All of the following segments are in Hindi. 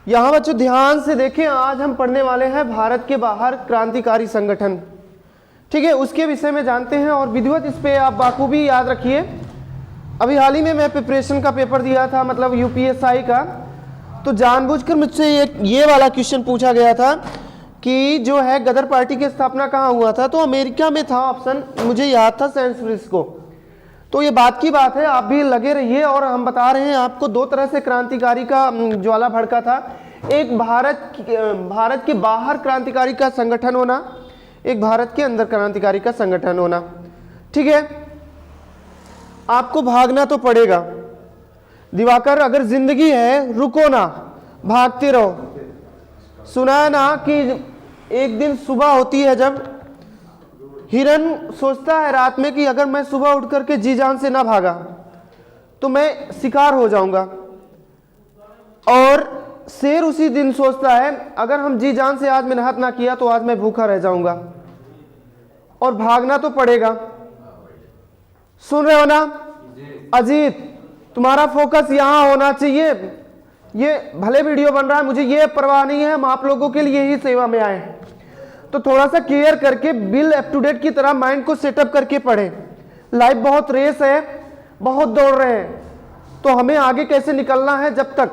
यहाँ बच्चों ध्यान से देखें, आज हम पढ़ने वाले हैं भारत के बाहर क्रांतिकारी संगठन। ठीक है, उसके विषय में जानते हैं और विधिवत इस पे आप बाखूबी याद रखिए। अभी हाल ही में मैं प्रिपरेशन का पेपर दिया था, मतलब यूपीएसआई का, तो जानबूझकर मुझसे ये वाला क्वेश्चन पूछा गया था कि जो है गदर पार्टी की स्थापना कहाँ हुआ था, तो अमेरिका में था ऑप्शन, मुझे याद था सैन फ्रांसिस्को। तो ये बात की बात है, आप भी लगे रहिए। और हम बता रहे हैं आपको दो तरह से क्रांतिकारी का ज्वाला भड़का था। एक भारत के बाहर क्रांतिकारी का संगठन होना, एक भारत के अंदर क्रांतिकारी का संगठन होना। ठीक है, आपको भागना तो पड़ेगा दिवाकर, अगर जिंदगी है रुको ना, भागते रहो। सुना है ना कि एक दिन सुबह होती है जब हिरन सोचता है रात में कि अगर मैं सुबह उठ करके जी जान से ना भागा तो मैं शिकार हो जाऊंगा, और शेर उसी दिन सोचता है अगर हम जी जान से आज मेहनत ना किया तो आज मैं भूखा रह जाऊंगा, और भागना तो पड़ेगा। सुन रहे हो ना अजीत, तुम्हारा फोकस यहां होना चाहिए। ये भले वीडियो बन रहा है, मुझे ये परवाह नहीं है, हम आप लोगों के लिए ही सेवा में आए हैं, तो थोड़ा सा केयर करके बिल अप टू डेट की तरह माइंड को सेटअप करके पढ़ें। लाइफ बहुत रेस है, बहुत दौड़ रहे हैं, तो हमें आगे कैसे निकलना है। जब तक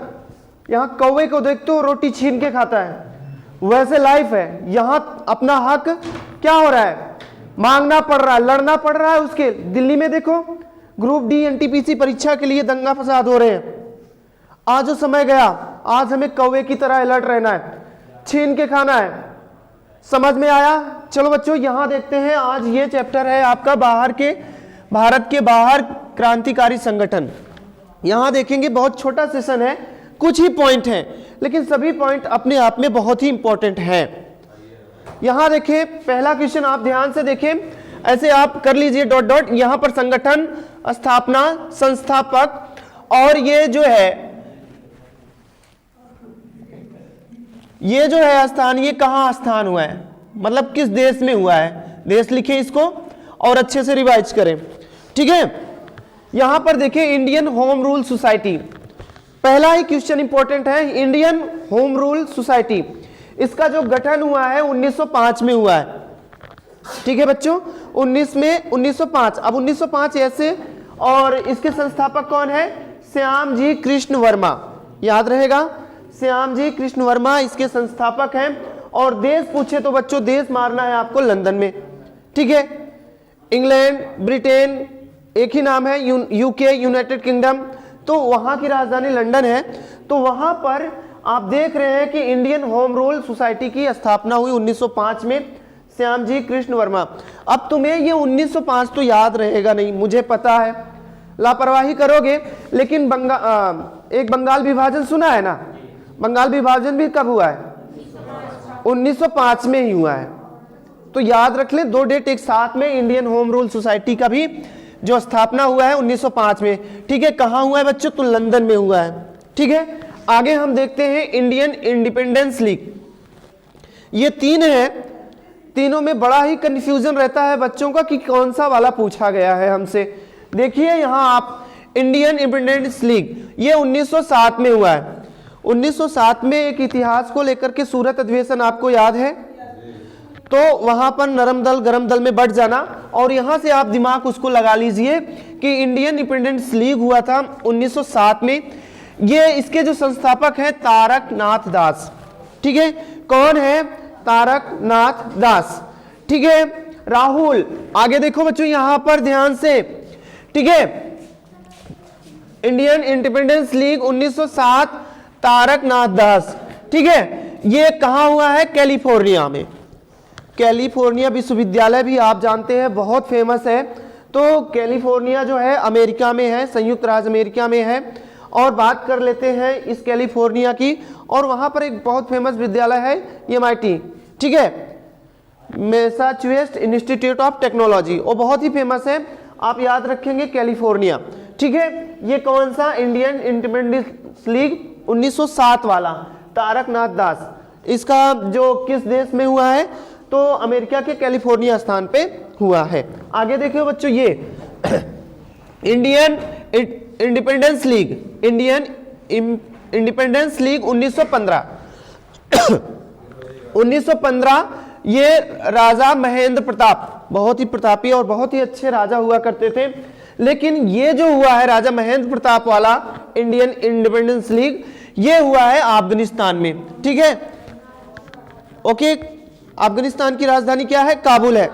यहाँ कौवे को देखते हो रोटी छीन के खाता है, वैसे लाइफ है। यहाँ अपना हक क्या हो रहा है, मांगना पड़ रहा है, लड़ना पड़ रहा है उसके। दिल्ली में देखो ग्रुप डी एनटीपीसी परीक्षा के लिए दंगा फसाद हो रहे हैं। आज जो समय गया, आज हमें कौवे की तरह अलर्ट रहना है, छीन के खाना है। समझ में आया? चलो बच्चों यहां देखते हैं, आज ये चैप्टर है आपका भारत के बाहर क्रांतिकारी संगठन। यहां देखेंगे बहुत छोटा सेशन है, कुछ ही पॉइंट हैं, लेकिन सभी पॉइंट अपने आप में बहुत ही इंपॉर्टेंट हैं। यहां देखें, पहला क्वेश्चन आप ध्यान से देखें, ऐसे आप कर लीजिए डॉट डॉट। यहां पर संगठन, स्थापना, संस्थापक, और ये जो है स्थान, ये कहां स्थान हुआ है, मतलब किस देश में हुआ है, देश लिखें इसको और अच्छे से रिवाइज करें। ठीक है, यहां पर देखें इंडियन होम रूल सोसाइटी, पहला ही क्वेश्चन इंपॉर्टेंट है। इंडियन होम रूल सोसाइटी, इसका जो गठन हुआ है 1905 में हुआ है। ठीक है बच्चों, 1905। अब 1905 ऐसे, और इसके संस्थापक कौन है, श्याम जी कृष्ण वर्मा, याद रहेगा, श्याम जी कृष्ण वर्मा इसके संस्थापक हैं। और देश पूछे तो बच्चों देश मारना है आपको लंदन में। ठीक है, इंग्लैंड, ब्रिटेन एक ही नाम है, यूके यूनाइटेड किंगडम, तो वहां की राजधानी लंदन है। तो वहां पर आप देख रहे हैं कि इंडियन होम रूल सोसाइटी की स्थापना हुई 1905 में, श्याम जी कृष्ण वर्मा। अब तुम्हें ये 1905 तो याद रहेगा नहीं, मुझे पता है, लापरवाही करोगे, लेकिन एक बंगाल विभाजन सुना है ना, बंगाल विभाजन भी कब हुआ है, 1905 में ही हुआ है। तो याद रख ले, दो डेट एक साथ में। इंडियन होम रूल सोसाइटी का भी जो स्थापना हुआ है 1905 में। ठीक है, कहां हुआ है बच्चों, तो लंदन में हुआ है। ठीक है, आगे हम देखते हैं इंडियन इंडिपेंडेंस लीग। ये तीन है, तीनों में बड़ा ही कंफ्यूजन रहता है बच्चों का कि कौन सा वाला पूछा गया है हमसे। देखिए यहां आप, इंडियन इंडिपेंडेंस लीग ये 1907 में हुआ है। 1907 में एक इतिहास को लेकर के सूरत अधिवेशन आपको याद है, तो वहां पर नरम दल गरम दल में बढ़ जाना, और यहां से आप दिमाग उसको लगा लीजिए कि इंडियन इंडिपेंडेंस लीग हुआ था 1907 में। ये इसके जो संस्थापक हैं तारक नाथ दास। ठीक है, कौन है, तारक नाथ दास। ठीक है, राहुल, आगे देखो बच्चों यहां पर ध्यान से। ठीक है, इंडियन इंडिपेंडेंस लीग 1907, तारक नाथ दास। ठीक है, ये कहां हुआ है, कैलिफोर्निया में। कैलिफोर्निया विश्वविद्यालय भी आप जानते हैं बहुत फेमस है। तो कैलिफोर्निया जो है अमेरिका में है, संयुक्त राज्य अमेरिका में है। और बात कर लेते हैं इस कैलिफोर्निया की, और वहां पर एक बहुत फेमस विद्यालय है MIT। ठीक है, मैसाचुसेट्स इंस्टीट्यूट ऑफ टेक्नोलॉजी, वो बहुत ही फेमस है, आप याद रखेंगे कैलिफोर्निया। ठीक है, ये कौन सा, इंडियन इंडिपेंडेंस लीग 1907 वाला, तारक नाथ दास। इसका जो किस देश में हुआ है, तो अमेरिका के कैलिफोर्निया स्थान पे हुआ है। आगे देखिए बच्चों, ये Indian independence league, Indian independence league 1915 1915 ये राजा महेंद्र प्रताप बहुत ही प्रतापी और बहुत ही अच्छे राजा हुआ करते थे। लेकिन ये जो हुआ है राजा महेंद्र प्रताप वाला इंडियन इंडिपेंडेंस लीग, ये हुआ है अफगानिस्तान में। ठीक है, ओके। अफगानिस्तान की राजधानी क्या है? काबुल है।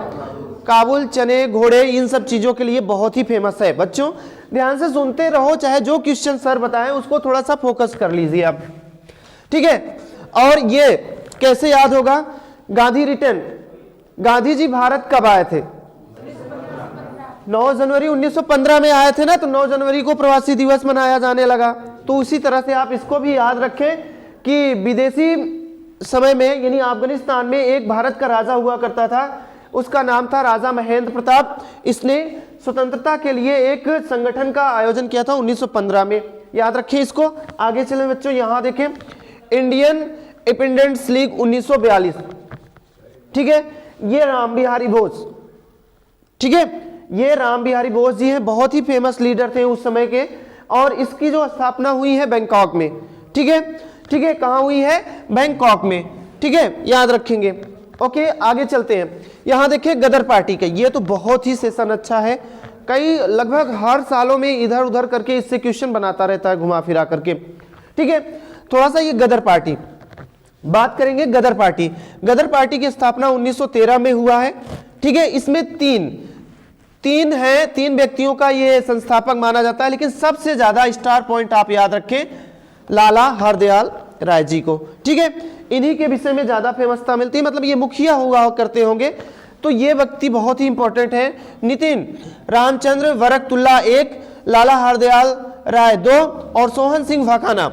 काबुल चने घोड़े इन सब चीजों के लिए बहुत ही फेमस है। बच्चों ध्यान से सुनते रहो, चाहे जो क्वेश्चन सर बताएं उसको थोड़ा सा फोकस कर लीजिए आप। ठीक है, और ये कैसे याद होगा? गांधी रिटर्न, गांधी जी भारत कब आए थे? 9 जनवरी 1915 में आए थे ना, तो 9 जनवरी को प्रवासी दिवस मनाया जाने लगा। तो उसी तरह से आप इसको भी याद रखें कि विदेशी समय में यानी अफगानिस्तान में एक भारत का राजा हुआ करता था, उसका नाम था राजा महेंद्र प्रताप। इसने स्वतंत्रता के लिए एक संगठन का आयोजन किया था 1915 में। याद रखें इसको। आगे चलें बच्चों, यहां देखें इंडियन इंडिपेंडेंस लीग 1942। ठीक है, ये राम बिहारी बोस, ठीक है, ये राम बिहारी बोस जी हैं, बहुत ही फेमस लीडर थे उस समय के। और इसकी जो स्थापना हुई है बैंकॉक में। ठीक है, ठीक है, कहां हुई है? बैंकॉक में। ठीक है, याद रखेंगे। ओके, आगे चलते हैं। यहां देखिए गदर पार्टी का, ये तो बहुत ही सेशन अच्छा है। कई लगभग हर सालों में इधर उधर करके इससे क्वेश्चन बनाता रहता है घुमा फिरा करके। ठीक है, थोड़ा सा ये गदर पार्टी बात करेंगे। गदर पार्टी, गदर पार्टी की स्थापना 1913 में हुआ है। ठीक है, इसमें तीन व्यक्तियों का ये संस्थापक माना जाता है, लेकिन सबसे ज्यादा स्टार पॉइंट आप याद रखें लाला हरदयाल राय जी को। ठीक है, इन्हीं के विषय में ज्यादा फेमसता मिलती है, मतलब ये मुखिया हुआ करते होंगे। तो ये व्यक्ति बहुत ही इंपॉर्टेंट है। नितिन रामचंद्र वरकतुल्ला 1, लाला हरदयाल राय 2 और सोहन सिंह भाखाना,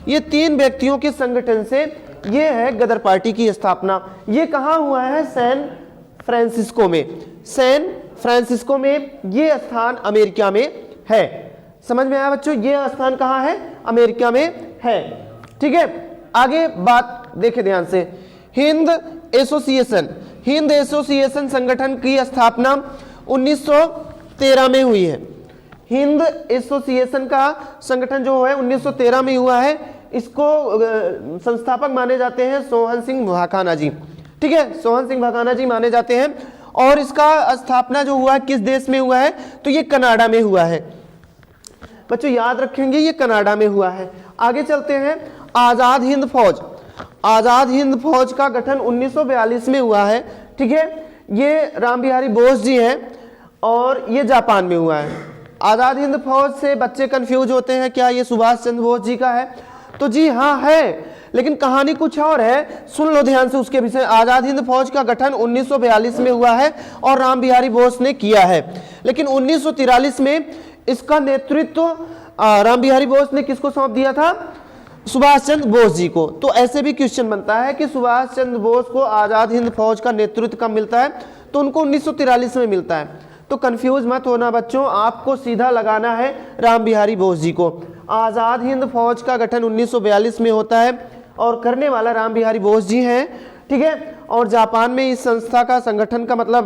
ये 3 व्यक्तियों के संगठन से ये है गदर पार्टी की स्थापना। ये कहां हुआ है? सैन फ्रांसिस्को में। सैन फ्रांसिस्को में, ये स्थान अमेरिका में है। समझ में आया बच्चों? ये स्थान कहां है? अमेरिका में है। ठीक है, आगे बात देखें ध्यान से। हिंद एसोसिएशन, हिंद एसोसिएशन संगठन की स्थापना 1913 में हुई है। हिंद एसोसिएशन का संगठन जो है 1913 में हुआ है। इसको संस्थापक माने जाते हैं सोहन सिंह भाखाना जी। ठीक है, सोहन सिंह भाखाना जी माने जाते हैं। और इसका स्थापना जो हुआ है किस देश में हुआ है? तो ये कनाडा में हुआ है। बच्चों याद रखेंगे ये कनाडा में हुआ है। आगे चलते हैं। आजाद हिंद फौज, आजाद हिंद फौज का गठन 1942 में हुआ है। ठीक है, ये राम बिहारी बोस जी हैं और ये जापान में हुआ है। आजाद हिंद फौज से बच्चे कंफ्यूज होते हैं, क्या ये सुभाष चंद्र बोस जी का है? तो जी हाँ है, लेकिन कहानी कुछ और है। सुन लो ध्यान से उसके विषय। आजाद हिंद फौज का गठन 1942 में हुआ है और राम बिहारी बोस ने किया है। लेकिन 1943 में इसका नेतृत्व राम बिहारी बोस ने किसको सौंप दिया था? सुभाष चंद्र बोस जी को। तो ऐसे भी क्वेश्चन बनता है कि सुभाष चंद्र बोस को आजाद हिंद फौज का नेतृत्व कब मिलता है? तो उनको 1943 में मिलता है। तो कंफ्यूज मत होना बच्चों, आपको सीधा लगाना है राम बिहारी बोस जी को। आजाद हिंद फौज का गठन 1942 में होता है और करने वाला राम बिहारी बोस जी हैं। ठीक है, और जापान में इस संस्था का संगठन का मतलब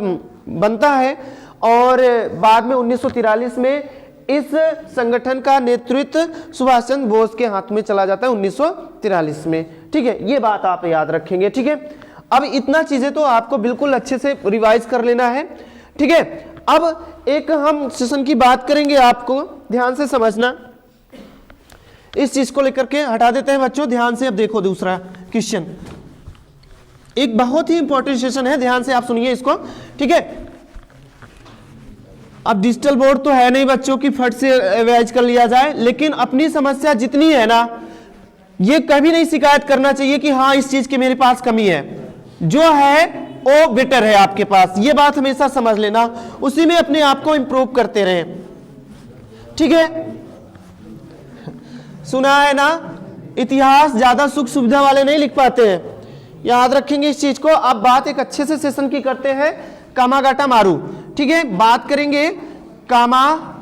बनता है और बाद में 1943 में इस संगठन का नेतृत्व सुभाष चंद्र बोस के हाथ में चला जाता है 1943 में। ठीक है, ये बात आप याद रखेंगे। ठीक है, अब इतना चीजें तो आपको बिल्कुल अच्छे से रिवाइज कर लेना है। ठीक है, अब एक हम सेशन की बात करेंगे, आपको ध्यान से समझना। इस चीज को लेकर के हटा देते हैं बच्चों, ध्यान से अब देखो दूसरा क्वेश्चन। एक बहुत ही इंपॉर्टेंट सेशन है, ध्यान से आप सुनिए इसको। ठीक है, अब डिजिटल बोर्ड तो है नहीं बच्चों की फट से रिवाइज कर लिया जाए, लेकिन अपनी समस्या जितनी है ना, ये कभी नहीं शिकायत करना चाहिए कि हाँ इस चीज की मेरे पास कमी है। जो है वो बेटर है आपके पास, ये बात हमेशा समझ लेना। उसी में अपने आप को इंप्रूव करते रहें। ठीक है, सुना है ना, इतिहास ज्यादा सुख सुविधा वाले नहीं लिख पाते हैं, याद रखेंगे इस चीज को। अब बात एक अच्छे से सेशन की करते हैं, कामागाटा मारू। ठीक है, बात करेंगे कामागाटा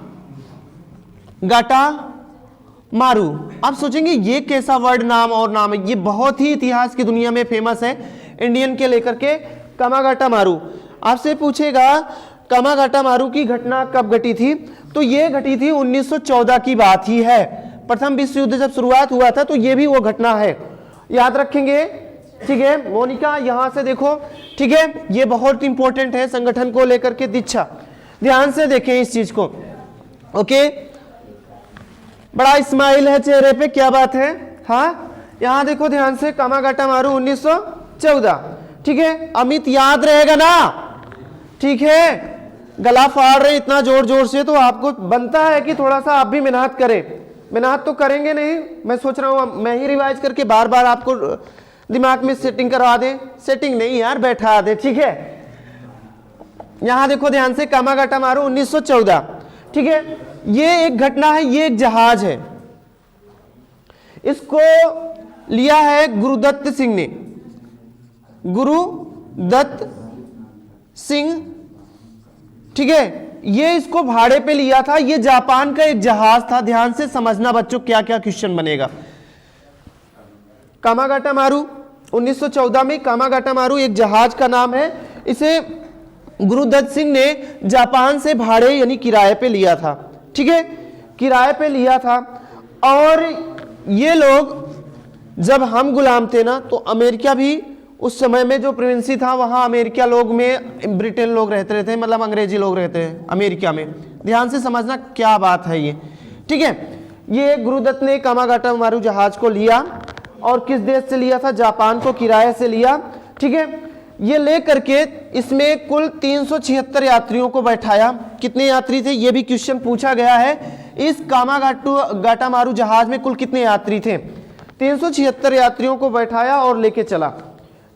मारू। आप सोचेंगे ये कैसा वर्ड नाम और नाम है, ये बहुत ही इतिहास की दुनिया में फेमस है इंडियन के लेकर के। कामागाटा मारू आपसे पूछेगा कामागाटा मारू की घटना कब घटी थी, तो ये घटी थी 1914 की बात ही है। प्रथम विश्व युद्ध जब शुरुआत हुआ था तो ये भी वो घटना है, याद रखेंगे। ठीक है मोनिका, यहां से देखो। ठीक है, ये बहुत इंपॉर्टेंट है संगठन को लेकर के दीक्षा, ध्यान से देखें इस चीज को। ओके, बड़ा स्माइल है चेहरे पे, क्या बात है। हाँ, यहां देखो ध्यान से, कामागाटा मारू 1914। ठीक है, अमित याद रहेगा ना। ठीक है, गला फाड़ रहे इतना जोर जोर से, तो आपको बनता है कि थोड़ा सा आप भी मेहनत करें। मेहनत तो करेंगे नहीं, मैं सोच रहा हूं मैं ही रिवाइज करके बार बार आपको दिमाग में सेटिंग करवा दें। सेटिंग नहीं यार, बैठा दे। ठीक है, यहां देखो ध्यान से, कामागाटा मारू 1914। ठीक है, ये एक घटना है, ये एक जहाज है, इसको लिया है गुरुदत्त सिंह ने, गुरुदत्त सिंह। ठीक है, ये इसको भाड़े पे लिया था, ये जापान का एक जहाज था। ध्यान से समझना बच्चों, क्या क्या क्वेश्चन बनेगा। कामागाटा मारू 1914 में, कामागाटा मारू एक जहाज का नाम है, इसे गुरुदत्त सिंह ने जापान से भाड़े यानी किराए पे लिया था। ठीक है, किराए पे लिया था। और ये लोग, जब हम गुलाम थे ना, तो अमेरिका भी उस समय में जो प्रोविंसी था वहां अमेरिका लोग में ब्रिटेन लोग रहते थे, मतलब अंग्रेजी लोग रहते हैं अमेरिका में। ध्यान से समझना क्या बात है ये। ठीक है, ये गुरुदत्त ने कामागाटा मारू जहाज को लिया, और किस देश से लिया था, जापान को किराए से लिया। ठीक है, ये ले करके इसमें कुल 376 यात्रियों को बैठाया। कितने यात्री थे ये भी क्वेश्चन पूछा गया है। इस कामागाटा मारू जहाज में कुल कितने यात्री थे, 376 यात्रियों को बैठाया और लेके चला।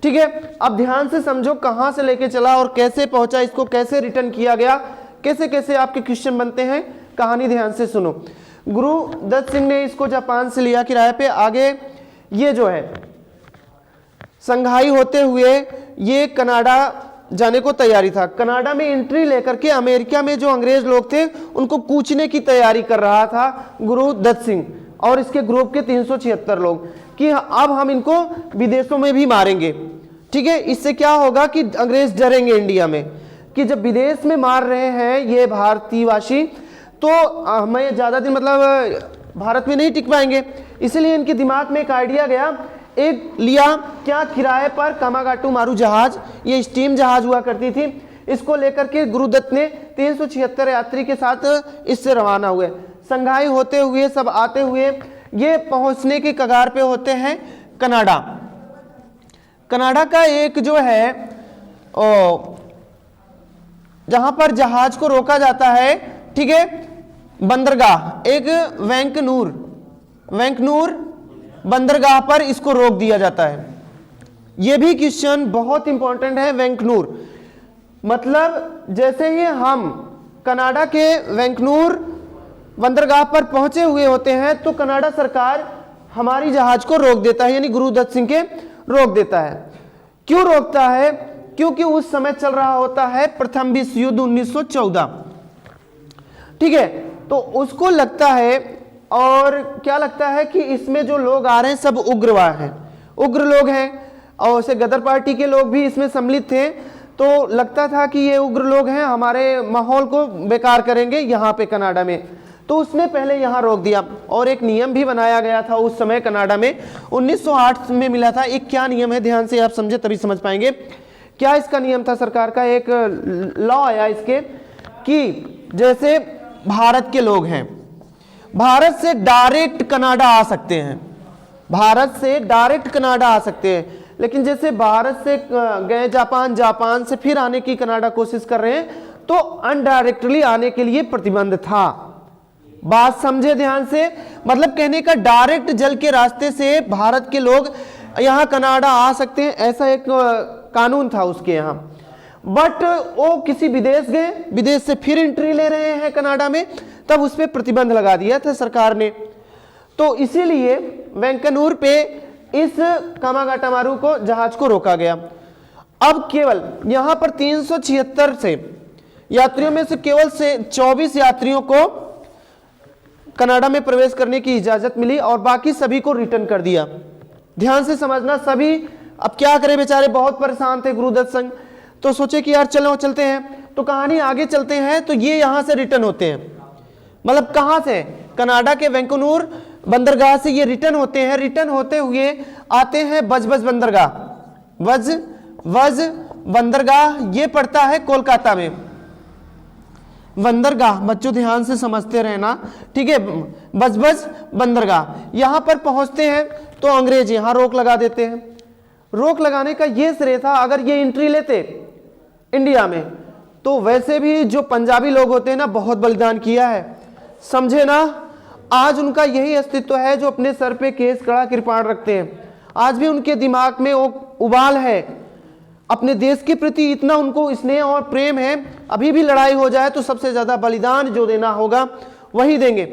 ठीक है, अब ध्यान से समझो कहां से लेके चला और कैसे पहुंचा, इसको कैसे रिटर्न किया गया, कैसे कैसे आपके क्वेश्चन बनते हैं, कहानी ध्यान से सुनो। गुरुदत्त सिंह ने इसको जापान से लिया किराए पे। आगे ये जो है संघाई होते हुए ये कनाडा जाने को तैयारी था। कनाडा में एंट्री लेकर के अमेरिका में जो अंग्रेज लोग थे उनको कूचने की तैयारी कर रहा था गुरुदत्त सिंह और इसके ग्रुप के 376 लोग, कि अब हम इनको विदेशों में भी मारेंगे। ठीक है, इससे क्या होगा कि अंग्रेज डरेंगे इंडिया में, कि जब विदेश में मार रहे हैं ये भारतीयवासी, तो हमें ज्यादा दिन मतलब भारत में नहीं टिक पाएंगे। इसलिए इनके दिमाग में एक आइडिया गया, एक लिया क्या, किराए पर कामागाटू मारू जहाज, ये स्टीम जहाज हुआ करती थी, इसको लेकर के गुरुदत्त ने 376 यात्री के साथ इससे रवाना हुए। संघाई होते हुए सब आते हुए ये पहुंचने के कगार पे होते हैं कनाडा। कनाडा का एक जो है जहां पर जहाज को रोका जाता है, ठीक है, बंदरगाह, एक वैंकनूर बंदरगाह पर इसको रोक दिया जाता है। यह भी क्वेश्चन बहुत इंपॉर्टेंट है। वैंकनूर मतलब जैसे ही हम कनाडा के वैंकनूर बंदरगाह पर पहुंचे हुए होते हैं तो कनाडा सरकार हमारी जहाज को रोक देता है, यानी गुरुदत्त सिंह के रोक देता है। क्यों रोकता है? क्योंकि उस समय चल रहा होता है प्रथम विश्व युद्ध 1914। ठीक है, तो उसको लगता है, और क्या लगता है कि इसमें जो लोग आ रहे हैं सब उग्रवाद हैं, उग्र लोग हैं, और उसे गदर पार्टी के लोग भी इसमें सम्मिलित थे। तो लगता था कि ये उग्र लोग हैं, हमारे माहौल को बेकार करेंगे यहाँ पे कनाडा में, तो उसने पहले यहाँ रोक दिया। और एक नियम भी बनाया गया था उस समय कनाडा में, 1908 में मिला था। एक क्या नियम है, ध्यान से आप समझे तभी समझ पाएंगे। क्या इसका नियम था सरकार का? एक लॉ आया इसके कि जैसे भारत के लोग हैं, भारत से डायरेक्ट कनाडा आ सकते हैं, भारत से डायरेक्ट कनाडा आ सकते हैं, लेकिन जैसे भारत से गए जापान, जापान से फिर आने की कनाडा कोशिश कर रहे हैं, तो अनडायरेक्टली आने के लिए प्रतिबंध था। बात समझे ध्यान से, मतलब कहने का डायरेक्ट जल के रास्ते से भारत के लोग यहां कनाडा आ सकते हैं, ऐसा एक कानून था उसके यहां। बट वो किसी विदेश गए, विदेश से फिर एंट्री ले रहे हैं कनाडा में, तब उस पर प्रतिबंध लगा दिया था सरकार ने। तो इसीलिए वैंकनूर पे इस कामागाटा मारू को जहाज को रोका गया। अब केवल यहां पर 376 से यात्रियों में से केवल से 24 यात्रियों को कनाडा में प्रवेश करने की इजाजत मिली और बाकी सभी को रिटर्न कर दिया। ध्यान से समझना, सभी अब क्या करें, बेचारे बहुत परेशान थे गुरुदत्त सिंह, तो सोचे कि यार चलो चलते हैं। तो कहानी आगे चलते हैं, तो ये यहां से रिटर्न होते हैं, मतलब कहां से? कनाडा के वैंकूवर बंदरगाह से ये रिटर्न होते हैं, रिटर्न होते हुए आते हैं बजबज बंदरगाह। वज बंदरगाह ये पड़ता है कोलकाता में। बंदरगाह बच्चों ध्यान से समझते रहना, ठीक है। बजबज बंदरगाह यहां पर पहुंचते हैं तो अंग्रेज यहां रोक लगा देते हैं। रोक लगाने का ये श्रेय था, अगर ये एंट्री लेते इंडिया में तो वैसे भी जो पंजाबी लोग होते हैं ना, बहुत बलिदान किया है, समझे ना। आज उनका यही अस्तित्व है जो अपने सर पे केस कड़ा कृपाण रखते हैं। आज भी उनके दिमाग में वो उबाल है, अपने देश के प्रति इतना उनको स्नेह और प्रेम है। अभी भी लड़ाई हो जाए तो सबसे ज्यादा बलिदान जो देना होगा वही देंगे।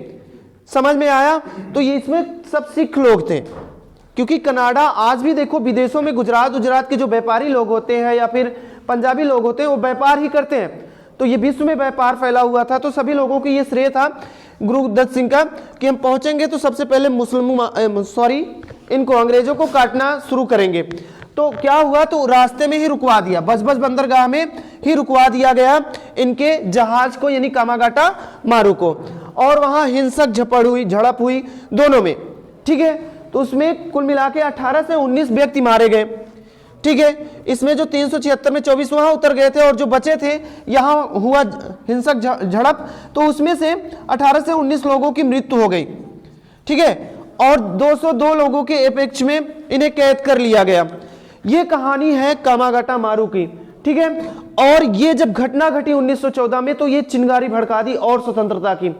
समझ में आया? तो ये इसमें सब सिख लोग थे, क्योंकि कनाडा आज भी देखो विदेशों में गुजरात के जो व्यापारी लोग होते हैं या फिर पंजाबी लोग होते हैं वो व्यापार ही करते हैं। तो ये विश्व में व्यापार फैला हुआ था। तो सभी लोगों को ये श्रेय था गुरुदत्त सिंह का कि हम पहुंचेंगे तो सबसे पहले इनको अंग्रेजों को काटना शुरू करेंगे। तो क्या हुआ, तो रास्ते में ही रुकवा दिया, बजबज बंदरगाह में ही रुकवा दिया गया इनके जहाज को, यानी कामागाटा मारू को। और वहां हिंसक झड़प हुई दोनों में, ठीक है। तो उसमें कुल मिला के 18 से 19 व्यक्ति मारे गए, ठीक है। इसमें जो 376 में 24 वहां उतर गए थे और जो बचे थे यहां हुआ हिंसक झड़प, तो उसमें से 18 से 19 लोगों की मृत्यु हो गई, ठीक है। और 202 लोगों के अपेक्ष में इन्हें कैद कर लिया गया। ये कहानी है कामागाटा मारू की, ठीक है। और ये जब घटना घटी 1914 में तो ये चिंगारी भड़का दी और स्वतंत्रता की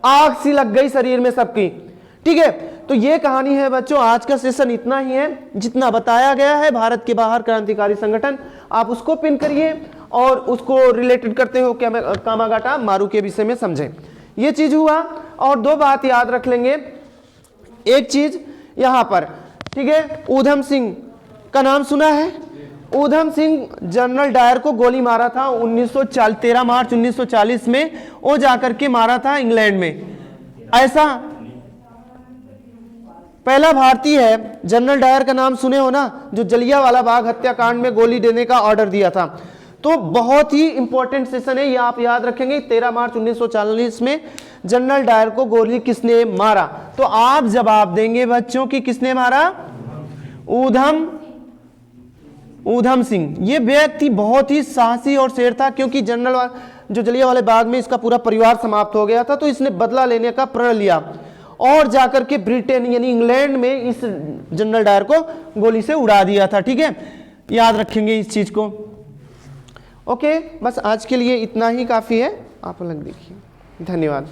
आग सी लग गई शरीर में सबकी, ठीक है। तो ये कहानी है बच्चों। आज का सेशन इतना ही है, जितना बताया गया है भारत के बाहर क्रांतिकारी संगठन, आप उसको पिन करिए और उसको रिलेटेड करते हो कामागाटा मारू के विषय में समझें। ये चीज हुआ। और दो बात याद रख लेंगे, एक चीज यहां पर, ठीक है, ऊधम सिंह का नाम सुना है? ऊधम सिंह जनरल डायर को गोली मारा था 13 मार्च 1940 में, वो जाकर के मारा था इंग्लैंड में। ऐसा पहला भारतीय है, जनरल डायर का नाम सुने हो ना, जो जलियांवाला बाग हत्याकांड में गोली देने का ऑर्डर दिया था। तो बहुत ही इंपॉर्टेंट सेशन है, ये आप याद रखेंगे। 13 मार्च 1940 में जनरल डायर को गोली किसने मारा? तो आप जवाब देंगे बच्चों कि किसने मारा? ऊधम सिंह। ये व्यक्ति बहुत ही साहसी और शेर था, क्योंकि जनरल जो जलियांवाले बाग में इसका पूरा परिवार समाप्त हो गया था, तो इसने बदला लेने का प्रण लिया और जाकर के ब्रिटेन यानी इंग्लैंड में इस जनरल डायर को गोली से उड़ा दिया था, ठीक है। याद रखेंगे इस चीज को। ओके, बस आज के लिए इतना ही काफी है। आप अलग देखिए। धन्यवाद।